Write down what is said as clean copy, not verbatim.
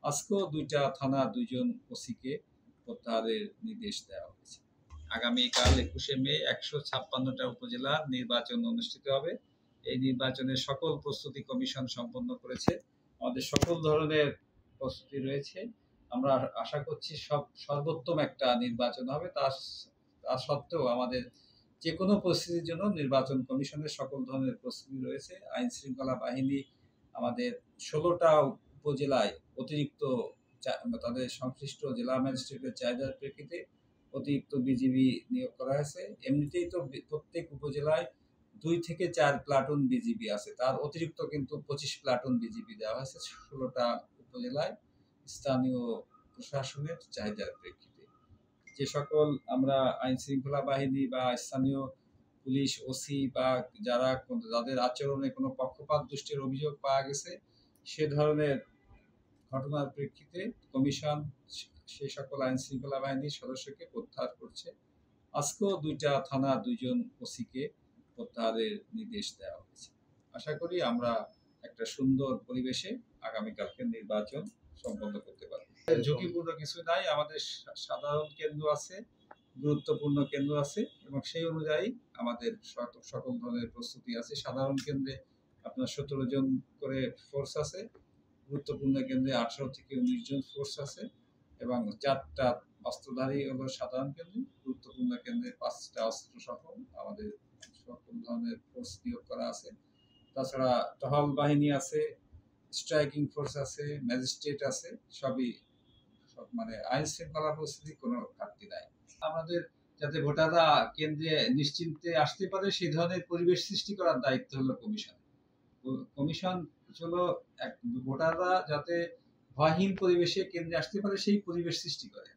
আজকেও ২টা থানা ২ জন ওসিকে প্রত্যাহারের নির্দেশ দেওয়া হয়েছে। আগামীকাল ২১শে মে ১৫৬টা উপজেলার নির্বাচন অনুষ্ঠিত হবে। এই নির্বাচনের সকল প্রস্তুতি কমিশন সম্পন্ন করেছে। আমাদের সকল ধরনের প্রস্তুতি রয়েছে। আমরা আশা করছি সর্বোত্তম একটা নির্বাচন হবে। তা সত্ত্বেও আমাদের যেকোনো পরিস্থিতির জন্য নির্বাচন কমিশনের সকল ধরনের প্রস্তুতি রয়েছে। আইন শৃঙ্খলা বাহিনী আমাদের ১৬টা উপজেলায় অতিরিক্ত তাদের সংশ্লিষ্ট জেলা ম্যাজিস্ট্রেটের চাহিদার প্রেক্ষিতে অতিরিক্ত বিজিবি নিয়োগ করা হয়েছে। এমনিতেই তো প্রত্যেক উপজেলায় ২ থেকে ৪ প্লাটুন বিজিবি আছে, তার অতিরিক্ত কিন্তু ২৫ প্লাটুন বিজিবি দেওয়া হয়েছে ১৬টা উপজেলায় স্থানীয় প্রশাসনের চাহিদার প্রেক্ষিতে। যে সকল আমরা আইন শৃঙ্খলা বাহিনী বা স্থানীয় পুলিশ ওসি বা যাদের আচরণে কোনো পক্ষপাত দুষ্টের অভিযোগ পাওয়া গেছে, সে ধরনের ঘটনার প্রেক্ষিতে কমিশন সেই সকল আইন শৃঙ্খলা বাহিনীর সদস্যকে প্রত্যাহার করছে। আজকেও ২টা থানা ২ জন ওসিকে প্রত্যাহারের নির্দেশ দেওয়া হয়েছে। আশা করি আমরা একটা সুন্দর পরিবেশে আগামীকালকে নির্বাচন সম্পন্ন করতে পারব। ঝুঁকিপূর্ণ কিছু নাই, আমাদের সাধারণ কেন্দ্র আছে, গুরুত্বপূর্ণ কেন্দ্র আছে এবং সেই অনুযায়ী আমাদের সকল ধরনের প্রস্তুতি আছে। সাধারণ কেন্দ্রে আপনার ১৭ জন করে ফোর্স আছে, গুরুত্বপূর্ণ কেন্দ্রে ১৮ থেকে ১৯ জন ফোর্স আছে এবং ৪টা অস্ত্রধারী হলো সাধারণ কেন্দ্রে, গুরুত্বপূর্ণ কেন্দ্রে ৫টা অস্ত্র সহ আমাদের সকল ধরনের ফোর্স নিয়োগ করা আছে। তাছাড়া টহল বাহিনী আছে, স্ট্রাইকিং ফোর্স আছে, ম্যাজিস্ট্রেট আছে, সবই মানে আইন শৃঙ্খলা পরিস্থিতি কোনো ঘাটতি নাই। আমাদের যাতে ভোটাররা কেন্দ্রে নিশ্চিন্তে আসতে পারে সেই ধরনের পরিবেশ সৃষ্টি করার দায়িত্ব হলো কমিশন। কমিশন হলো ভোটাররা যাতে ভয়হীন পরিবেশে কেন্দ্রে আসতে পারে সেই পরিবেশ সৃষ্টি করে।